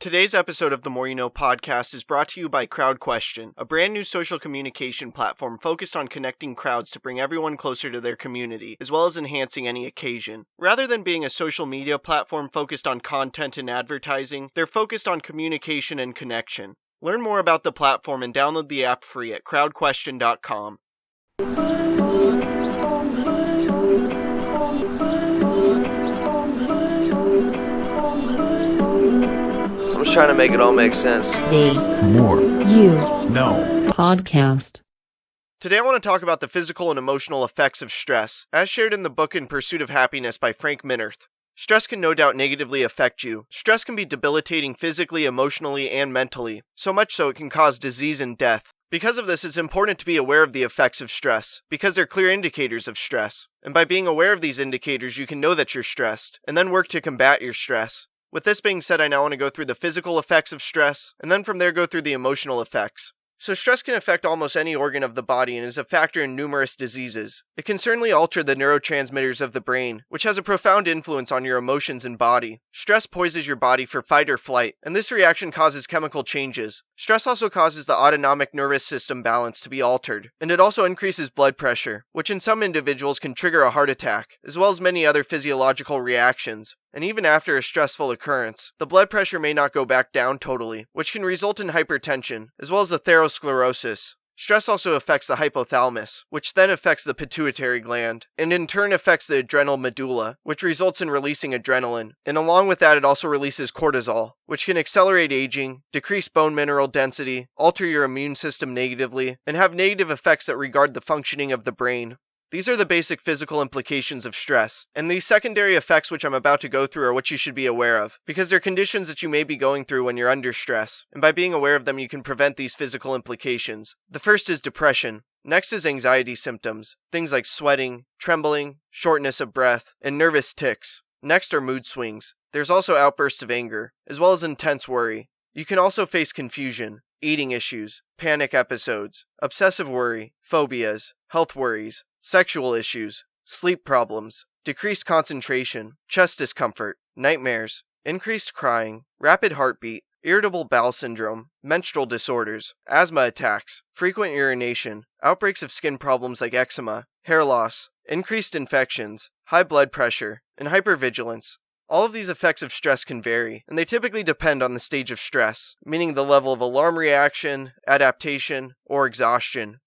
Today's episode of the More You Know podcast is brought to you by CrowdQuestion, a brand new social communication platform focused on connecting crowds to bring everyone closer to their community, as well as enhancing any occasion. Rather than being a social media platform focused on content and advertising, they're focused on communication and connection. Learn more about the platform and download the app free at crowdquestion.com. I'm just trying to make it all make sense. Today's More You Know podcast. Today I want to talk about the physical and emotional effects of stress, as shared in the book In Pursuit of Happiness by Frank Minirth. Stress can no doubt negatively affect you. Stress can be debilitating physically, emotionally, and mentally, so much so it can cause disease and death. Because of this, it's important to be aware of the effects of stress, because they're clear indicators of stress. And by being aware of these indicators, you can know that you're stressed, and then work to combat your stress. With this being said, I now want to go through the physical effects of stress, and then from there go through the emotional effects. So stress can affect almost any organ of the body and is a factor in numerous diseases. It can certainly alter the neurotransmitters of the brain, which has a profound influence on your emotions and body. Stress poises your body for fight or flight, and this reaction causes chemical changes. Stress also causes the autonomic nervous system balance to be altered, and it also increases blood pressure, which in some individuals can trigger a heart attack, as well as many other physiological reactions. And even after a stressful occurrence, the blood pressure may not go back down totally, which can result in hypertension, as well as atherosclerosis. Stress also affects the hypothalamus, which then affects the pituitary gland, and in turn affects the adrenal medulla, which results in releasing adrenaline. And along with that, it also releases cortisol, which can accelerate aging, decrease bone mineral density, alter your immune system negatively, and have negative effects that regard the functioning of the brain. These are the basic physical implications of stress, and these secondary effects which I'm about to go through are what you should be aware of, because they're conditions that you may be going through when you're under stress, and by being aware of them you can prevent these physical implications. The first is depression. Next is anxiety symptoms, things like sweating, trembling, shortness of breath, and nervous tics. Next are mood swings. There's also outbursts of anger, as well as intense worry. You can also face confusion, eating issues, panic episodes, obsessive worry, phobias, health worries, sexual issues, sleep problems, decreased concentration, chest discomfort, nightmares, increased crying, rapid heartbeat, irritable bowel syndrome, menstrual disorders, asthma attacks, frequent urination, outbreaks of skin problems like eczema, hair loss, increased infections, high blood pressure, and hypervigilance. All of these effects of stress can vary, and they typically depend on the stage of stress, meaning the level of alarm reaction, adaptation, or exhaustion.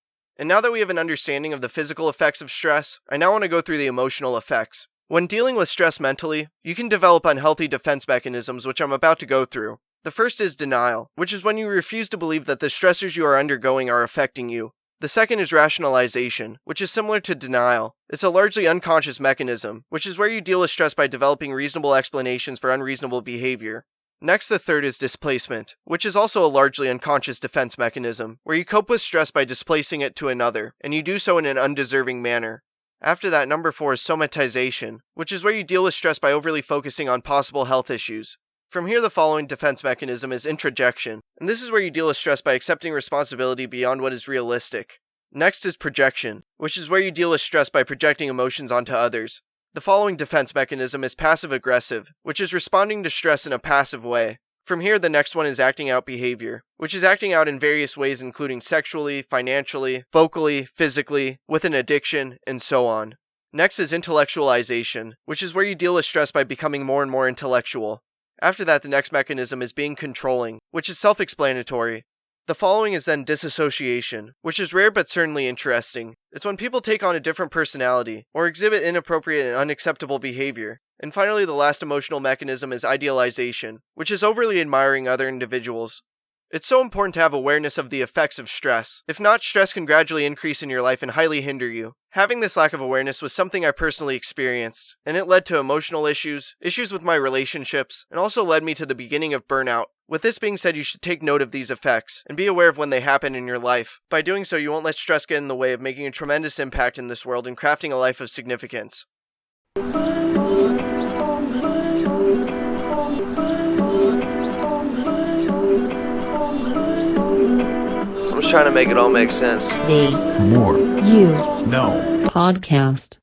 And now that we have an understanding of the physical effects of stress, I now want to go through the emotional effects. When dealing with stress mentally, you can develop unhealthy defense mechanisms which I'm about to go through. The first is denial, which is when you refuse to believe that the stressors you are undergoing are affecting you. The second is rationalization, which is similar to denial. It's a largely unconscious mechanism, which is where you deal with stress by developing reasonable explanations for unreasonable behavior. Next, the third is displacement, which is also a largely unconscious defense mechanism, where you cope with stress by displacing it to another, and you do so in an undeserving manner. After that, number 4 is somatization, which is where you deal with stress by overly focusing on possible health issues. From here, the following defense mechanism is introjection, and this is where you deal with stress by accepting responsibility beyond what is realistic. Next is projection, which is where you deal with stress by projecting emotions onto others. The following defense mechanism is passive-aggressive, which is responding to stress in a passive way. From here, the next one is acting out behavior, which is acting out in various ways including sexually, financially, vocally, physically, with an addiction, and so on. Next is intellectualization, which is where you deal with stress by becoming more and more intellectual. After that, the next mechanism is being controlling, which is self-explanatory. The following is then disassociation, which is rare but certainly interesting. It's when people take on a different personality, or exhibit inappropriate and unacceptable behavior. And finally, the last emotional mechanism is idealization, which is overly admiring other individuals. It's so important to have awareness of the effects of stress. If not, stress can gradually increase in your life and highly hinder you. Having this lack of awareness was something I personally experienced, and it led to emotional issues with my relationships, and also led me to the beginning of burnout. With this being said, you should take note of these effects, and be aware of when they happen in your life. By doing so, you won't let stress get in the way of making a tremendous impact in this world and crafting a life of significance. I'm just trying to make it all make sense. Today's More You Know podcast.